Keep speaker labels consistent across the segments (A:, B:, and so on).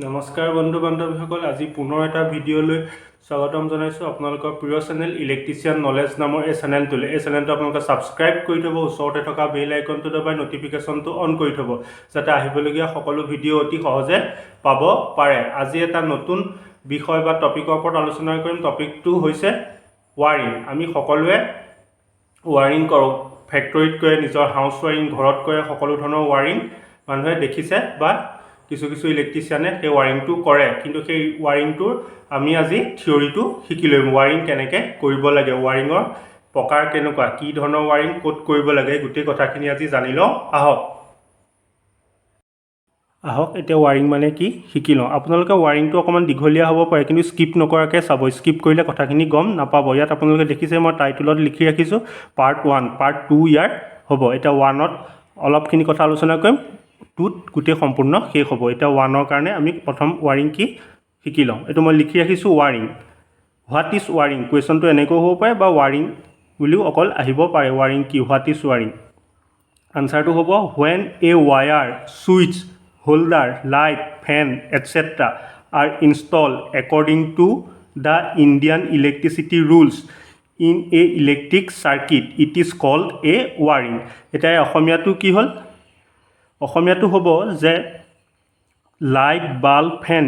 A: নমস্কাৰ বন্ধু বান্ধৱীসকল, আজি পুনৰ এটা ভিডিঅ'লৈ স্বাগতম জনাইছোঁ। আপোনালোকৰ প্ৰিয় চেনেল ইলেক্ট্ৰিচিয়ান নলেজ নামৰ এই চেনেলটোলৈ। এই চেনেলটো আপোনালোকে ছাবস্ক্ৰাইব কৰি থ'ব, ওচৰতে থকা বেল আইকনটো দবাই নটিফিকেশ্যনটো অন কৰি থ'ব, যাতে আহিবলগীয়া সকলো ভিডিঅ' অতি সহজে পাব পাৰে। আজি এটা নতুন বিষয় বা টপিকৰ ওপৰত আলোচনা কৰিম। টপিকটো হৈছে ৱাৰিং। আমি সকলোৱে ৱাৰিং কৰোঁ, ফেক্টৰীত কৰে, নিজৰ হাউচ ৱাৰিং, ঘৰত কৰে, সকলো ধৰণৰ ৱাৰিং মানুহে দেখিছে বা কিছু ইলেক্ট্ৰিচিয়ানে সেই ৱাৰিংটো কৰে। কিন্তু সেই ৱাৰিংটোৰ আমি আজি থিয়ৰিটো শিকি ল'ম। ৱাৰিং কেনেকৈ কৰিব লাগে, ৱাৰিঙৰ প্ৰকাৰ কেনেকুৱা, কি ধৰণৰ ৱাৰিং ক'ত কৰিব লাগে, গোটেই কথাখিনি আজি জানি লওঁ। আহক এতিয়া ৱাৰিং মানে কি শিকি লওঁ। আপোনালোকে ৱাৰিংটো অকণমান দীঘলীয়া হ'ব পাৰে, কিন্তু স্কিপ নকৰাকৈ চাব। স্কিপ কৰিলে কথাখিনি গম নাপাব। ইয়াত আপোনালোকে দেখিছে মই টাইটলত লিখি ৰাখিছোঁ পাৰ্ট 1, পাৰ্ট 2 ইয়াৰ হ'ব। এতিয়া 1ত অলপখিনি কথা আলোচনা কৰিম, 2ত গোটেই সম্পূৰ্ণ শেষ হ'ব। এতিয়া 1ৰ কাৰণে আমি প্ৰথম ৱাৰিং কি শিকি লওঁ। এইটো মই লিখি ৰাখিছোঁ ৱাৰিং। What is wiring? কুৱেশ্যনটো এনেকৈ হ'ব পাৰে বা ৱাৰিং বুলিও অকল আহিব পাৰে। ৱাৰিং কি? What is wiring? আনচাৰটো হ'ব when a wire, switch, holder, light, fan, etc. are installed according to the Indian electricity rules in a electric circuit, it is called a wiring. এতিয়া অসমীয়াটো কি হ'ল? অসমীয়াটো হ'ব যে লাইট, বাল্ব, ফেন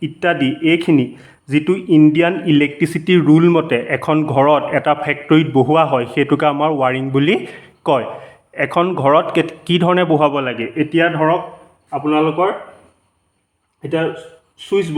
A: ইত্যাদি এইখিনি যিটো ইণ্ডিয়ান ইলেক্ট্ৰিচিটি ৰুল মতে এখন ঘৰত এটা ফেক্টৰীত বহোৱা হয়, সেইটোকে আমাৰ ৱাৰিং বুলি কয়। এখন ঘৰত কি ধৰণে বহাব লাগে? এতিয়া ধৰক আপোনালোকৰ এতিয়া ছুইচ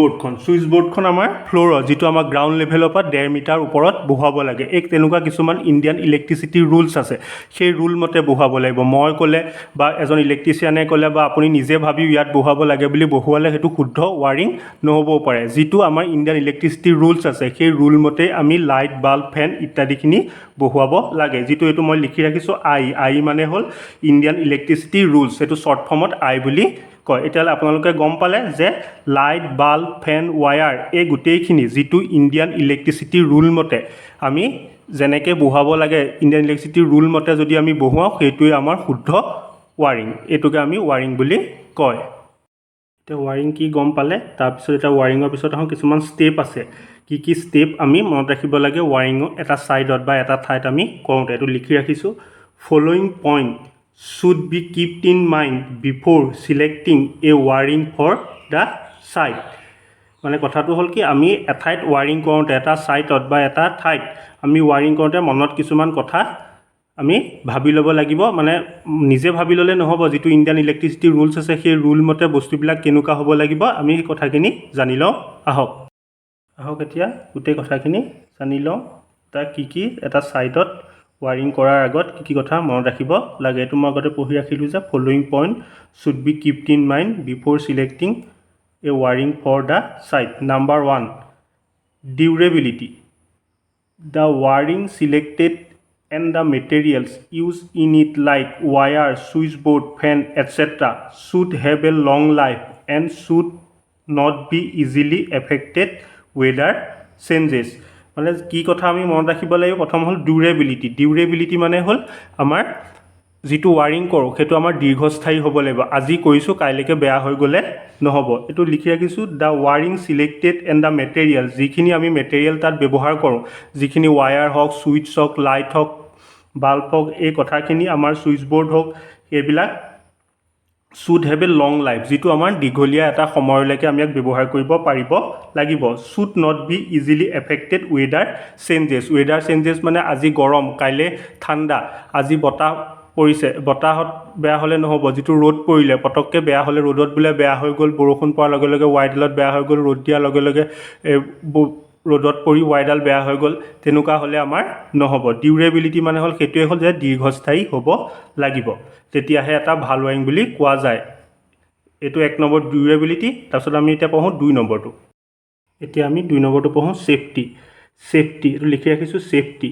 A: বৰ্ডখন আমাৰ ফ্ল'ৰৰ, যিটো আমাৰ গ্ৰাউণ্ড লেভেলৰ পৰা 1.5 মিটাৰ ওপৰত বহাব লাগে। এই তেনেকুৱা কিছুমান ইণ্ডিয়ান ইলেক্ট্ৰিচিটি ৰুলছ আছে, সেই ৰুল মতে বহাব লাগিব। মই ক'লে বা এজন ইলেক্ট্ৰিচিয়ানে ক'লে বা আপুনি নিজে ভাবি ইয়াত বহাব লাগে বুলি বহুৱালে সেইটো শুদ্ধ ৱাৰিং নহ'বও পাৰে। যিটো আমাৰ ইণ্ডিয়ান ইলেক্ট্ৰিচিটি ৰুলছ আছে, সেই ৰুল মতে আমি লাইট, বাল্ব, ফেন ইত্যাদিখিনি বহুৱাব লাগে। যিটো এইটো মই লিখি ৰাখিছোঁ আই মানে হ'ল ইণ্ডিয়ান ইলেক্ট্ৰিচিটি ৰুলছ, সেইটো শ্বৰ্ট ফৰ্মত আই বুলি কয়। এতিয়ালৈ আপোনালোকে গম পালে যে লাইট, বাল্ব, ফেন, ৱায়াৰ এই গোটেইখিনি যিটো ইণ্ডিয়ান ইলেক্ট্ৰিচিটি ৰুল মতে আমি যেনেকৈ বহাব লাগে, ইণ্ডিয়ান ইলেক্ট্ৰিচিটি ৰুল মতে যদি আমি বহুৱাওঁ, সেইটোৱে আমাৰ শুদ্ধ ৱাৰিং। এইটোকে আমি ৱাৰিং বুলি কয়। এতিয়া ৱাৰিং কি গম পালে। তাৰপিছত এতিয়া ৱাৰিঙৰ পিছত আহোঁ, কিছুমান ষ্টেপ আছে। কি ষ্টেপ আমি মনত ৰাখিব লাগে ৱাৰিঙৰ এটা ছাইডত বা এটা ঠাইত আমি কৰোঁতে। এইটো লিখি ৰাখিছোঁ following point should be kept in mind before selecting a wiring for the site. মানে কথাটো হ'ল কি, আমি এঠাইত ৱাৰিং কৰোঁতে, এটা ছাইটত বা এটা ঠাইত আমি ৱাৰিং কৰোঁতে মনত কিছুমান কথা আমি ভাবি ল'ব লাগিব। মানে নিজে ভাবি ল'লে নহ'ব, যিটো ইণ্ডিয়ান ইলেক্ট্ৰিচিটি ৰুলছ আছে সেই ৰুল মতে বস্তুবিলাক কেনেকুৱা হ'ব লাগিব, আমি সেই কথাখিনি জানি লওঁ। আহক এতিয়া গোটেই কথাখিনি জানি লওঁ। তাৰ কি এটা ছাইটত ৱাৰিং কৰাৰ আগত কি কথা মনত ৰাখিব লাগে। এইটো মই আগতে পঢ়ি ৰাখিলোঁ যে following point should be kept in mind before selecting a wiring for the site. Number 1, durability. The wiring selected and the materials used in it like wire, switchboard, fan, etc. should have a long life and should not be easily affected weather changes. মানে কি কথা আমি মনত ৰাখিব লাগিব? প্ৰথম হ'ল ডিউৰেবিলিটি। ডিউৰেবিলিটি মানে হ'ল আমাৰ যিটো ৱাৰিং কৰোঁ সেইটো আমাৰ দীৰ্ঘস্থায়ী হ'ব লাগিব। আজি কৰিছোঁ, কাইলৈকে বেয়া হৈ গ'লে নহ'ব। এইটো লিখি ৰাখিছোঁ the wiring selected and the material. যিখিনি আমি মেটেৰিয়েল তাত ব্যৱহাৰ কৰোঁ, যিখিনি ৱায়াৰ হওক, ছুইচ হওক, লাইট হওক, বাল্ব হওক, এই কথাখিনি আমাৰ ছুইচ বৰ্ড হওক, এইবিলাক should have a long life, যিটো আমাৰ দীঘলীয়া এটা সময়লৈকে আমি ইয়াক ব্যৱহাৰ কৰিব পাৰিব লাগিব। Should not be easily affected weather changes. Weather changes মানে আজি গৰম, কাইলৈ ঠাণ্ডা, আজি বতাহ পৰিছে, বতাহত বেয়া হ'লে নহ'ব। যিটো ৰ'দ পৰিলে পটককৈ বেয়া হ'লে, ৰ'দত বোলে বেয়া হৈ গ'ল, বৰষুণ পৰাৰ লগে লগে ৱাইৰডালত বেয়া হৈ গ'ল, ৰ'দ দিয়াৰ লগে লগে ৰ'দত পৰি ৱাইৰডাল বেয়া হৈ গ'ল, তেনেকুৱা হ'লে আমাৰ নহ'ব। ডিউৰেবিলিটি মানে হ'ল সেইটোৱে হ'ল যে দীৰ্ঘস্থায়ী হ'ব লাগিব, তেতিয়াহে এটা ভাল ৱাৰিং বুলি কোৱা যায়। এইটো 1 নম্বৰ ডিউৰেবিলিটি। তাৰপিছত আমি এতিয়া পঢ়োঁ 2 নম্বৰটো। এতিয়া আমি 2 নম্বৰটো পঢ়োঁ ছেফটি। এইটো লিখি ৰাখিছোঁ safety.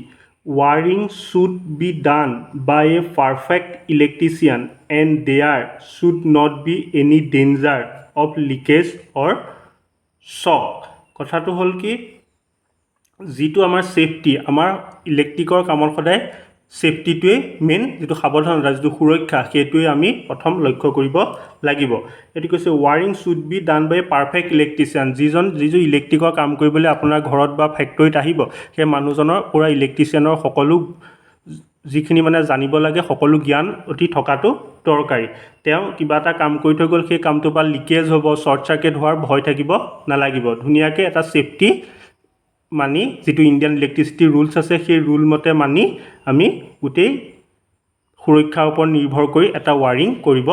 A: Wiring should be done by a perfect electrician and there should not be any danger of leakage or shock. কথাটো হ'ল কি, যিটো আমাৰ ছেফটি, আমাৰ ইলেক্ট্ৰিকৰ কামত সদায় ছেফটিটোৱে মেইন যিটো সাৱধানতা যিটো সুৰক্ষা সেইটোৱে আমি প্ৰথম লক্ষ্য কৰিব লাগিব এটি কৈছে wiring should be done by perfect electrician যিটো ইলেক্ট্ৰিকৰ কাম কৰিবলৈ আপোনাৰ ঘৰত বা ফেক্টৰীত আহিব সেই মানুহজনৰ পুৰা ইলেক্ট্ৰিচিয়ানৰ সকলো যিখিনি মানে জানিব লাগে সকলো জ্ঞান অতি থকাটো দৰকাৰী তেওঁ কিবা এটা কাম কৰি থৈ গ'ল সেই কামটোৰ পৰা লিকেজ হ'ব শ্বৰ্ট চাৰ্কিট হোৱাৰ ভয় থাকিব নালাগিব ধুনীয়াকৈ এটা ছেফটি মানি যিটো ইণ্ডিয়ান ইলেক্ট্ৰিচিটি ৰুলছ আছে সেই ৰুল মতে মানি আমি গোটেই সুৰক্ষাৰ ওপৰত নিৰ্ভৰ কৰি এটা ৱাৰিং কৰিব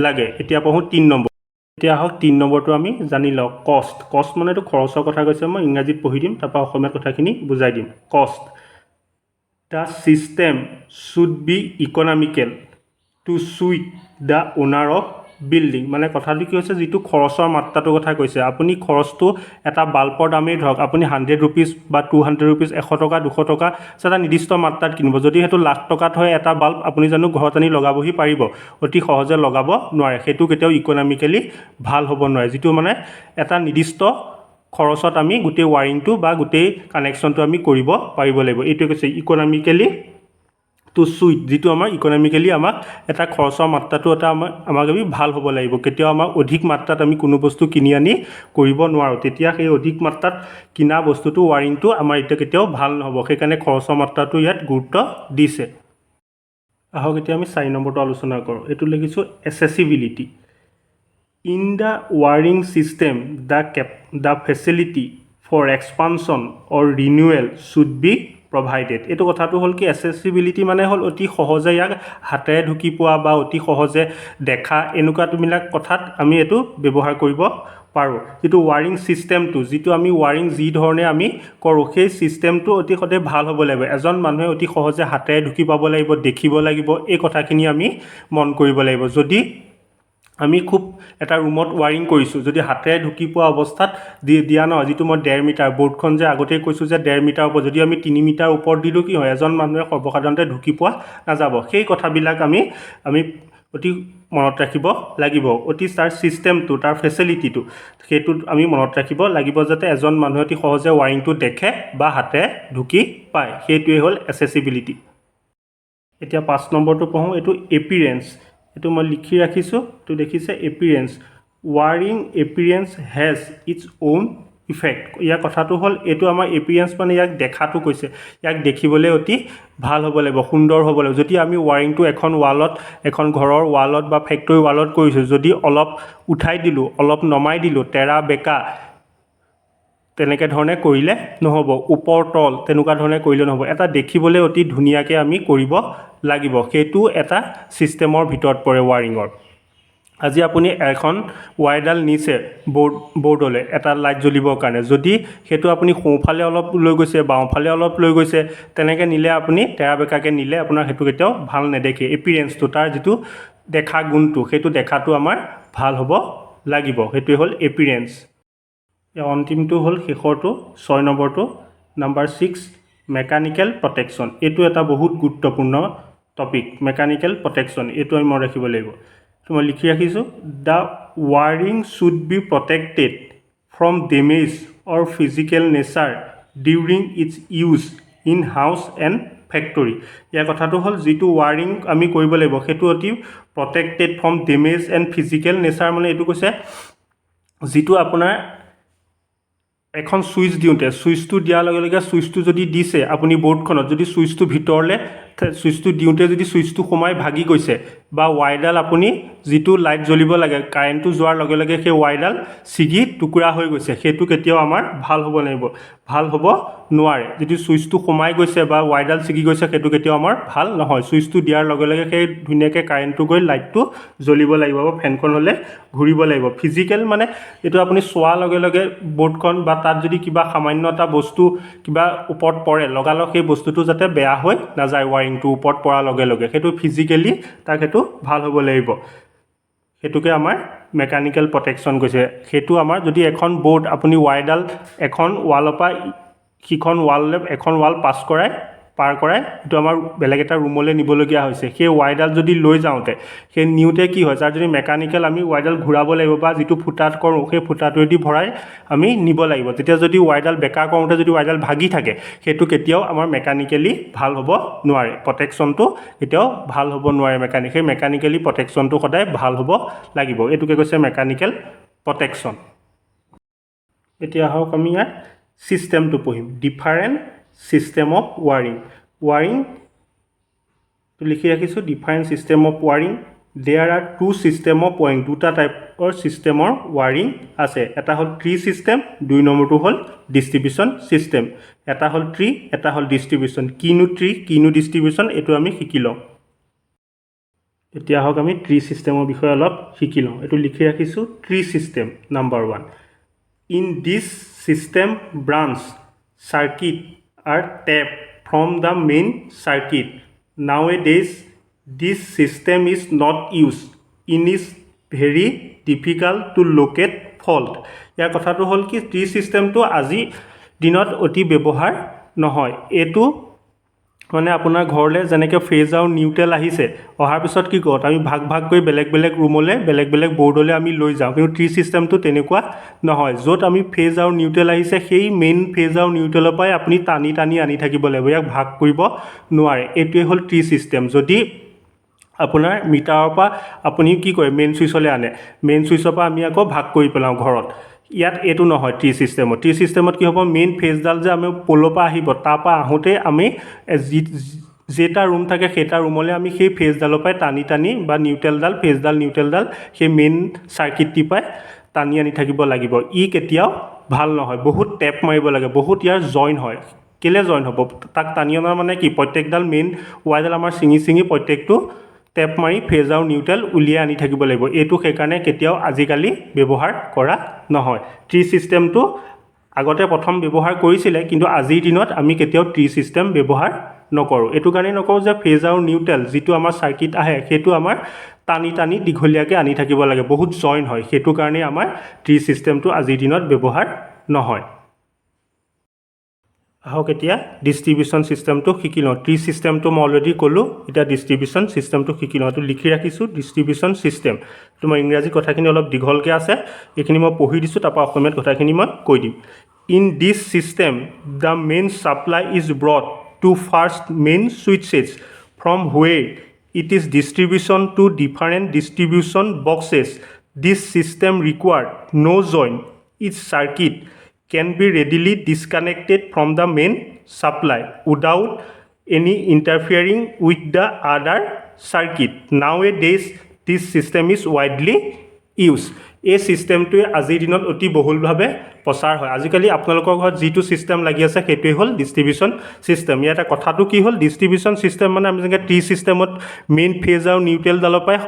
A: লাগে এতিয়া পঢ়োঁ 3 নম্বৰ এতিয়া আহক 3 নম্বৰটো আমি জানি লওঁ কষ্ট মানে এইটো খৰচৰ কথা কৈছে মই ইংৰাজীত পঢ়ি দিম তাৰপৰা অসমীয়া কথাখিনি বুজাই দিম কষ্ট The system should be economical to suit the owner of building মানে কথাটো কি হৈছে যিটো খৰচৰ মাত্ৰাটোৰ কথা কৈছে আপুনি খৰচটো এটা বাল্বৰ দামেই ধৰক আপুনি 100 rupees বা 200 rupees 100 টকা 200 টকা এটা নিৰ্দিষ্ট মাত্ৰাত কিনিব যদি সেইটো লাখ টকাত হয় এটা বাল্ব আপুনি জানো ঘৰত আনি লগাবহি পাৰিব অতি সহজে লগাব নোৱাৰে সেইটো কেতিয়াও ইকনমিক্যালি ভাল হ'ব নোৱাৰে যিটো মানে এটা নিৰ্দিষ্ট খৰচত আমি গোটেই ৱাৰিংটো বা গোটেই কানেকশ্যনটো আমি কৰিব পাৰিব লাগিব এইটো কৈছে ইকনমিক্যালি টু সুইট যিটো আমাৰ ইকনমিক্যালি আমাক এটা খৰচৰ মাত্ৰাটো এটা আমাক আমি ভাল হ'ব লাগিব কেতিয়াও আমাক অধিক মাত্ৰাত আমি কোনো বস্তু কিনি আনি কৰিব নোৱাৰোঁ তেতিয়া সেই অধিক মাত্ৰাত কিনা বস্তুটো ৱাৰিংটো আমাৰ এতিয়া কেতিয়াও ভাল নহ'ব সেইকাৰণে খৰচৰ মাত্ৰাটো ইয়াত গুৰুত্ব দিছে আহক এতিয়া আমি 4 নম্বৰটো আলোচনা কৰোঁ এইটো লিখিছোঁ এচেছিবিলিটি In the wiring system, the facility for expansion or renewal should be provided. এইটো কথাটো হ'ল কি এচেছিবিলিটি মানে হ'ল অতি সহজে ইয়াক হাতেৰে ঢুকি পোৱা বা অতি সহজে দেখা এনেকুৱাবিলাক কথাত আমি এইটো ব্যৱহাৰ কৰিব পাৰোঁ যিটো ৱাৰিং ছিষ্টেমটো যিটো আমি ৱাৰিং যি ধৰণে আমি কৰোঁ সেই ছিষ্টেমটো অতি সদায় ভাল হ'ব লাগিব এজন মানুহে অতি সহজে হাতেৰে ঢুকি পাব লাগিব দেখিব লাগিব এই কথাখিনি আমি মন কৰিব লাগিব যদি আমি খুব এটা ৰুমত ৱাৰিং কৰিছোঁ যদি হাতেৰে ঢুকি পোৱা অৱস্থাত দিয়া নহয় যিটো মই 1.5 মিটাৰ বৰ্ডখন যে আগতেই কৈছোঁ যে 1.5 মিটাৰ ওপৰত যদি আমি 3 মিটাৰ ওপৰত দিলোঁ কি হয় এজন মানুহে সৰ্বসাধাৰণতে ঢুকি পোৱা নাযাব সেই কথাবিলাক আমি অতি মনত ৰাখিব লাগিব অতি তাৰ ছিষ্টেমটো তাৰ ফেচিলিটিটো সেইটোত আমি মনত ৰাখিব লাগিব যাতে এজন মানুহে অতি সহজে ৱাৰিংটো দেখে বা হাতে ঢুকি পায় সেইটোৱে হ'ল এচেছিবিলিটি এতিয়া 5 নম্বৰটো পঢ়োঁ এইটো এপিৰেঞ্চ এইটো মই লিখি ৰাখিছোঁ তো দেখিছে appearance wiring appearance has its own effect ইয়াৰ কথাটো হ'ল এইটো আমাৰ এপিৰেঞ্চ মানে ইয়াক দেখাটো কৈছে ইয়াক দেখিবলৈ অতি ভাল হ'ব লাগিব সুন্দৰ হ'ব লাগিব যদি আমি ৱাৰিংটো এখন ৱালত এখন ঘৰৰ ৱালত বা ফেক্টৰী ৱালত কৰিছোঁ যদি অলপ উঠাই দিলোঁ অলপ নমাই দিলোঁ তেৰা বেকা তেনেকৈ ধৰণে কৰিলে নহ'ব ওপৰ তল তেনেকুৱা ধৰণে কৰিলে নহ'ব এটা দেখিবলৈ অতি ধুনীয়াকৈ আমি কৰিব লাগিব সেইটো এটা ছিষ্টেমৰ ভিতৰত পৰে ৱাৰিঙৰ আজি আপুনি এখন ৱাইৰডাল নিছে বৰ্ডলৈ এটা লাইট জ্বলিবৰ কাৰণে যদি সেইটো আপুনি সোঁফালে অলপ লৈ গৈছে বাওঁফালে অলপ লৈ গৈছে তেনেকৈ নিলে আপুনি তেৰা বেকাকৈ নিলে আপোনাৰ সেইটো কেতিয়াও ভাল নেদেখে এপিৰেঞ্চটো তাৰ যিটো দেখা গুণটো সেইটো দেখাটো আমাৰ ভাল হ'ব লাগিব সেইটোৱে হ'ল এপিৰেঞ্চ অন্তিমটো হ'ল শেষৰটো 6 নম্বৰটো নাম্বাৰ 6 মেকানিকেল প্ৰটেকশ্যন এইটো এটা বহুত গুৰুত্বপূৰ্ণ টপিক মেকানিকেল প্ৰটেকশ্যন এইটো আমি মনত ৰাখিব লাগিব তো মই লিখি ৰাখিছোঁ the wiring should be protected from damage or physical nature during its use in house and factory ইয়াৰ কথাটো হ'ল যিটো ৱাৰিং আমি কৰিব লাগিব সেইটো অতি protected from damage and physical nature মানে এইটো কৈছে যিটো আপোনাৰ এখন সুইচ দিওঁতে সুইচটো দিয়াৰ লগে লগে সুইচটো যদি দিছে আপুনি বৰ্ডখনত যদি সুইচটো ভিতৰলৈ সুইচটো দিওঁতে যদি সুইচটো সোমাই ভাগি গৈছে বা ৱাইৰডাল আপুনি যিটো লাইট জ্বলিব লাগে কাৰেণ্টটো যোৱাৰ লগে লগে সেই ৱাইৰডাল ছিগি টুকুৰা হৈ গৈছে সেইটো কেতিয়াও আমাৰ ভাল হ'ব লাগিব ভাল হ'ব নোৱাৰে যদি সুইচটো সোমাই গৈছে বা ৱাইৰডাল ছিগি গৈছে সেইটো কেতিয়াও আমাৰ ভাল নহয় সুইচটো দিয়াৰ লগে লগে সেই ধুনীয়াকৈ কাৰেণ্টটো গৈ লাইটটো জ্বলিব লাগিব বা ফেনখন হ'লে ঘূৰিব লাগিব ফিজিকেল মানে এইটো আপুনি চোৱাৰ লগে লগে বৰ্ডখন বা তাত যদি কিবা সামান্য এটা বস্তু কিবা ওপৰত পৰে লগালগ সেই বস্তুটো যাতে বেয়া হৈ নাযায় ৱাৰিংটো ওপৰত পৰাৰ লগে লগে সেইটো ফিজিকেলি তাক সেইটো ভাল হ'ব লাগিব সেইটোকে আমাৰ মেকানিকেল প্ৰটেকশ্যন কৈছে সেইটো আমাৰ যদি এখন বৰ্ড আপুনি ৱাইৰডাল এখন ৱালৰ পৰা সিখন ৱাললৈ এখন ৱাল পাছ কৰাই পাৰ কৰাই এইটো আমাৰ বেলেগ এটা ৰুমলৈ নিবলগীয়া হৈছে সেই ৱাইৰডাল যদি লৈ যাওঁতে সেই নিওঁতে কি হয় তাৰ যদি মেকানিকেল আমি ৱাইৰডাল ঘূৰাব লাগিব বা যিটো ফুটাত কৰোঁ সেই ফুটাটোৱেদি ভৰাই আমি নিব লাগিব তেতিয়া যদি ৱাইৰডাল বেকা কৰোঁতে যদি ৱাইৰডাল ভাগি থাকে সেইটো কেতিয়াও আমাৰ মেকানিকেলি ভাল হ'ব নোৱাৰে প্ৰটেকশ্যনটো কেতিয়াও ভাল হ'ব নোৱাৰে সেই মেকানিকেলি প্ৰটেকশ্যনটো সদায় ভাল হ'ব লাগিব এইটোকে কৈছে মেকানিকেল প্ৰটেকশ্যন এতিয়া আহক আমি ইয়াৰ চিষ্টেমটো পঢ়িম ডিফাৰেণ্ট চিষ্টেম অফ ৱাৰিং তো লিখি ৰাখিছোঁ different system of wiring there are two system of wiring দুটা টাইপৰ চিষ্টেমৰ ৱাৰিং আছে এটা হ'ল ট্ৰি চিষ্টেম দুই নম্বৰটো হ'ল ডিষ্ট্ৰিবিউশ্যন চিষ্টেম এটা হ'ল ট্ৰি এটা হ'ল ডিষ্ট্ৰিবিউশ্যন কিনো ট্ৰি কিনো ডিষ্ট্ৰিবিউশ্যন এইটো আমি শিকি লওঁ এতিয়া আহক আমি ট্ৰি চিষ্টেমৰ বিষয়ে অলপ শিকি লওঁ এইটো লিখি ৰাখিছোঁ tree system number 1 in this system branch circuit are tapped from the main circuit. Nowadays, this system is not used. It is very difficult to locate fault. ইয়াৰ কথাটো হ'ল কি ট্ৰি চিষ্টেমটো আজি দিনত অতি ব্যৱহাৰ নহয় এইটো মানে আপোনাৰ ঘৰলৈ যেনেকৈ ফেজ আৰু নিউট্ৰেল আহিছে অহাৰ পিছত কি কৰো আমি ভাগ ভাগ কৰি বেলেগ বেলেগ ৰুমলৈ বেলেগ বেলেগ বৰ্ডলৈ আমি লৈ যাওঁ কিন্তু ট্ৰি চিষ্টেমটো তেনেকুৱা নহয় য'ত আমি ফেজ আৰু নিউট্ৰেল আহিছে সেই মেইন ফেজ আৰু নিউট্ৰেলৰ পৰাই আপুনি টানি টানি আনি থাকিব লাগিব ইয়াক ভাগ কৰিব নোৱাৰে এইটোৱে হ'ল ট্ৰি চিষ্টেম যদি আপোনাৰ মিটাৰৰ পৰা আপুনি কি কৰে মেইন চুইচলৈ আনে মেইন চুইচৰ পৰা আমি আকৌ ভাগ কৰি পেলাওঁ ঘৰত ইয়াত এইটো নহয় ট্ৰি চিষ্টেমত কি হ'ব মেইন ফেজডাল যে আমি পলৰ পৰা আহিব তাৰ পৰা আহোঁতে আমি যেটা ৰুম থাকে সেইটা ৰুমলৈ আমি সেই ফেজডালৰ পৰাই টানি টানি বা নিউট্ৰেলডাল ফেজডাল নিউট্ৰেলডাল সেই মেইন চাৰ্কিটটি পৰাই টানি আনি থাকিব লাগিব ই কেতিয়াও ভাল নহয় বহুত টেপ মাৰিব লাগে বহুত ইয়াৰ জইন হয় কেলে জইন হ'ব তাক টানি অনাৰ মানে কি প্ৰত্যেকডাল মেইন ৱাইৰডাল আমাৰ ছিঙি প্ৰত্যেকটো টেপ মাৰি ফেজ আৰু নিউট্ৰেল উলিয়াই আনি থাকিব লাগিব এইটো সেইকাৰণে কেতিয়াও আজিকালি ব্যৱহাৰ কৰা নহয় ট্ৰি চিষ্টেমটো আগতে প্ৰথম ব্যৱহাৰ কৰিছিলে কিন্তু আজিৰ দিনত আমি কেতিয়াও ট্ৰি চিষ্টেম ব্যৱহাৰ নকৰোঁ এইটো কাৰণে নকৰোঁ যে ফেজ আৰু নিউট্ৰেল যিটো আমাৰ চাৰ্কিট আহে সেইটো আমাৰ টানি টানি দীঘলীয়াকৈ আনি থাকিব লাগে বহুত জইন হয় সেইটো কাৰণে আমাৰ ট্ৰি চিষ্টেমটো আজিৰ দিনত ব্যৱহাৰ নহয় আহক এতিয়া ডিষ্ট্ৰিবিউশ্যন চিষ্টেমটো শিকি লওঁ ট্ৰি চিষ্টেমটো মই অলৰেডি ক'লোঁ এতিয়া ডিষ্ট্ৰিবিউশ্যন চিষ্টেমটো শিকি লওঁ এইটো লিখি ৰাখিছোঁ ডিষ্ট্ৰিবিউশ্যন চিষ্টেম তোমাৰ ইংৰাজী কথাখিনি অলপ দীঘলকৈ আছে এইখিনি মই পঢ়ি দিছোঁ তাৰপৰা অসমীয়াত কথাখিনি মই কৈ দিম in this system the main supply is brought to first main switches from where it is distribution to different distribution boxes this system require no' joint its circuit can be readily disconnected from the main supply without any interfering with the other circuit. Nowadays, this system is widely used. এই চিষ্টেমটোৱে আজিৰ দিনত অতি বহুলভাৱে প্ৰচাৰ হয় আজিকালি আপোনালোকৰ ঘৰত যিটো চিষ্টেম লাগি আছে সেইটোৱে হ'ল ডিষ্ট্ৰিবিউশ্যন চিষ্টেম ইয়াত কথাটো কি হ'ল ডিষ্ট্ৰিবিউশ্যন চিষ্টেম মানে আমি যেনেকৈ ট্ৰি চিষ্টেমত মেইন ফেজ আৰু নিউট্ৰেলডালৰ পৰাই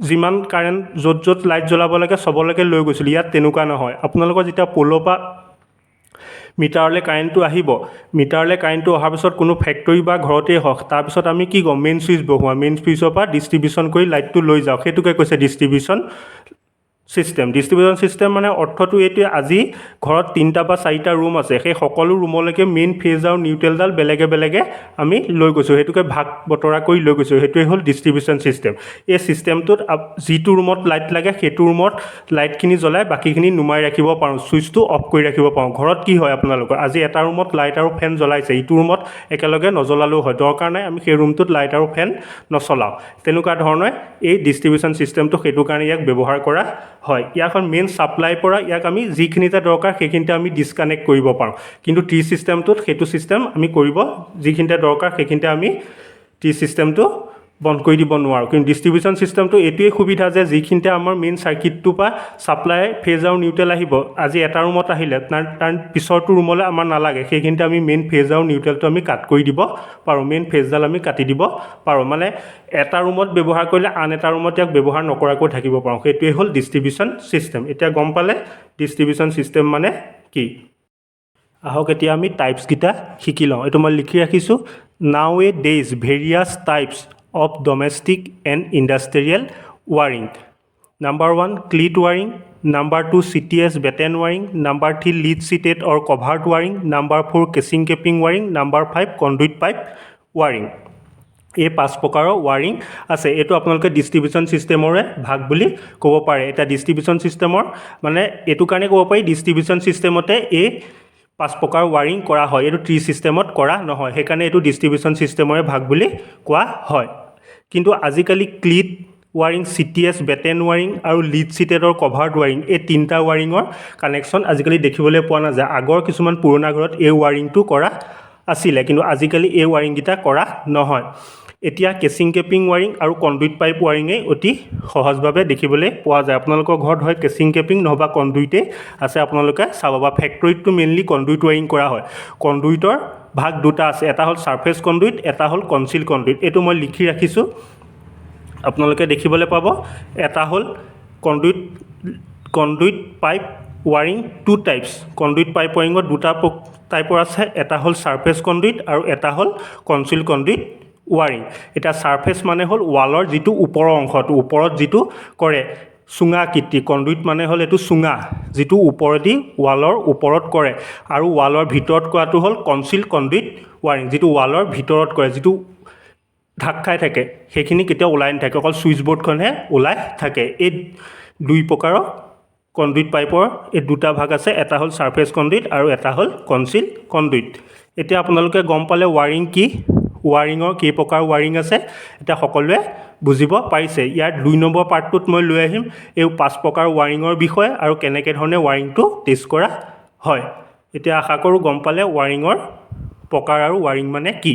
A: যিমান কাৰেণ্ট য'ত য'ত লাইট জ্বলাব লাগে চবলৈকে লৈ গৈছিলোঁ ইয়াত তেনেকুৱা নহয় আপোনালোকৰ যেতিয়া পলৰ পৰা মিটাৰলৈ কাৰেণ্টটো আহিব মিটাৰলৈ কাৰেণ্টটো অহাৰ পিছত কোনো ফেক্টৰী বা ঘৰতেই হওক তাৰপিছত আমি কি ক'ম মেইন চুইচ বহুৱাম মেইন চুইচৰ পৰা ডিষ্ট্ৰিবিউশ্যন কৰি লাইটটো লৈ যাওঁ সেইটোকে কৈছে ডিষ্ট্ৰিবিউশ্যন চিষ্টেম মানে অৰ্থটো এইটোৱে আজি ঘৰত 3টা বা 4টা ৰুম আছে সেই সকলো ৰুমলৈকে মেইন ফেজ আৰু নিউট্ৰেলডাল বেলেগে বেলেগে আমি লৈ গৈছোঁ সেইটোকে ভাগ বতৰা কৰি লৈ গৈছোঁ সেইটোৱে হ'ল ডিষ্ট্ৰিবিউশ্যন চিষ্টেম এই চিষ্টেমটোত যিটো ৰুমত লাইট লাগে সেইটো ৰুমত লাইটখিনি জ্বলাই বাকীখিনি নুমাই ৰাখিব পাৰোঁ চুইচটো অফ কৰি ৰাখিব পাৰোঁ ঘৰত কি হয় আপোনালোকৰ আজি এটা ৰুমত লাইট আৰু ফেন জ্বলাইছে ইটো ৰুমত একেলগে নজ্বলালেও হয় দৰকাৰ নাই আমি সেই ৰুমটোত লাইট আৰু ফেন নচলাওঁ তেনেকুৱা ধৰণে এই ডিষ্ট্ৰিবিউশ্যন চিষ্টেমটো সেইটো কাৰণে ইয়াক ব্যৱহাৰ কৰা হয় ইয়াক মেইন ছাপ্লাইৰ পৰা ইয়াক আমি যিখিনিতে দৰকাৰ সেইখিনিতে আমি ডিছকানেক্ট কৰিব পাৰোঁ কিন্তু ট্ৰি চিষ্টেমটোত সেইটো চিষ্টেম আমি কৰিব যিখিনিতে দৰকাৰ সেইখিনিতে আমি ট্ৰি চিষ্টেমটো বন্ধ কৰি দিব নোৱাৰোঁ কিন্তু ডিষ্ট্ৰিবিউশ্যন চিষ্টেমটো এইটোৱেই সুবিধা যে যিখিনিতে আমাৰ মেইন চাৰ্কিটটোৰ পৰা ছাপ্লাই ফেজ আৰু নিউট্ৰেল আহিব আজি এটা ৰুমত আহিলে তাৰ পিছৰটো ৰুমলৈ আমাৰ নালাগে সেইখিনিতে আমি মেইন ফেজ আৰু নিউট্ৰেলটো আমি কাট কৰি দিব পাৰোঁ মেইন ফেজডাল আমি কাটি দিব পাৰোঁ মানে এটা ৰুমত ব্যৱহাৰ কৰিলে আন এটা ৰুমত ইয়াক ব্যৱহাৰ নকৰাকৈ থাকিব পাৰোঁ সেইটোৱেই হ'ল ডিষ্ট্ৰিবিউশ্যন চিষ্টেম এতিয়া গম পালে ডিষ্ট্ৰিবিউশ্যন চিষ্টেম মানে কি আহক এতিয়া আমি টাইপছকেইটা শিকি লওঁ এইটো মই লিখি ৰাখিছোঁ nowadays various types of domestic and industrial wiring. Number 1 cleat wiring, number 2 CTS batten wiring, number 3 lead seated or covered wiring, number 4 casing capping wiring, number 5 conduit pipe wiring. এই 5 প্ৰকাৰৰ wiring আছে। এইটো আপোনালোকে distribution ছিষ্টেমৰে ভাগ বুলি ক'ব পাৰে। এতিয়া ডিষ্ট্ৰিবিউশ্যন ছিষ্টেমৰ মানে এইটো কাৰণে ক'ব পাৰি ডিষ্ট্ৰিবিউশ্যন ছিষ্টেমতে এই 5 প্ৰকাৰ ৱাৰিং কৰা হয়, এইটো ট্ৰি ছিষ্টেমত কৰা নহয়, সেইকাৰণে এইটো ডিষ্ট্ৰিবিউশ্যন ছিষ্টেমৰে ভাগ বুলি কোৱা হয়। কিন্তু আজিকালি ক্লিট ৱাৰিং, CTS, বেটেন ৱাৰিং আৰু লিড ছিটেডৰ কভাৰ্ড ৱাৰিং, এই 3টা ৱাৰিঙৰ কানেকশ্যন আজিকালি দেখিবলৈ পোৱা নাযায়। আগৰ কিছুমান পুৰণা ঘৰত এই ৱাৰিংটো কৰা আছিলে, কিন্তু আজিকালি এই ৱাৰিংকেইটা কৰা নহয়। এতিয়া কেচিং কেপিং ৱাৰিং আৰু কণ্ডুইট পাইপ ৱাৰিঙেই অতি সহজভাৱে দেখিবলৈ পোৱা যায়। আপোনালোকৰ ঘৰত হয় কেচিং কেপিং নহবা কণ্ডুইটেই আছে, আপোনালোকে চাব বা ফেক্টৰীতটো মেইনলি কণ্ডুইট ৱাৰিং কৰা হয়। কণ্ডুইটৰ ভাগ দুটা আছে, এটা হ'ল ছাৰফেচ কণ্ডুইট, এটা হ'ল কনচিল কণ্ডুইট। এইটো মই লিখি ৰাখিছোঁ, আপোনালোকে দেখিবলৈ পাব। এটা হ'ল কণ্ডুইট পাইপ ৱাৰিং 2 টাইপছ। কণ্ডুইট পাইপ ৱাৰিঙত দুটা টাইপৰ আছে, এটা হ'ল ছাৰফেচ কণ্ডুইট আৰু এটা হ'ল কনচিল কণ্ডুইট ৱাৰিং। এতিয়া ছাৰফেচ মানে হ'ল ৱালৰ যিটো ওপৰৰ অংশটো, ওপৰত যিটো কৰে চুঙা আকৃতি। কণ্ডুইট মানে হ'ল এইটো চুঙা যিটো ওপৰেদি ৱালৰ ওপৰত কৰে, আৰু ৱালৰ ভিতৰত কৰাটো হ'ল কনচিল কণ্ডুইট ৱাৰিং, যিটো ৱালৰ ভিতৰত কৰে, যিটো ঢাক খাই থাকে, সেইখিনি কেতিয়াও ওলাই নাথাকে, অকল ছুইচ বৰ্ডখনহে ওলাই থাকে। এই 2 প্ৰকাৰৰ কণ্ডুইট পাইপৰ এই দুটা ভাগ আছে, এটা হ'ল ছাৰফেচ কণ্ডুইট আৰু এটা হ'ল কনচিল কণ্ডুইট। এতিয়া আপোনালোকে গম পালে ৱাৰিং কি, ৱাৰিঙৰ কেই প্ৰকাৰ ৱাৰিং আছে, এতিয়া সকলোৱে বুজিব পাৰিছে। ইয়াৰ 2 নম্বৰ পাৰ্টটোত মই লৈ আহিম এই 5 প্ৰকাৰ ৱাৰিঙৰ বিষয়ে আৰু কেনেকৈ ধৰণে ৱাৰিংটো টেষ্ট কৰা হয়। এতিয়া আশা কৰোঁ গম পালে ৱাৰিঙৰ প্ৰকাৰ আৰু ৱাৰিং মানে কি।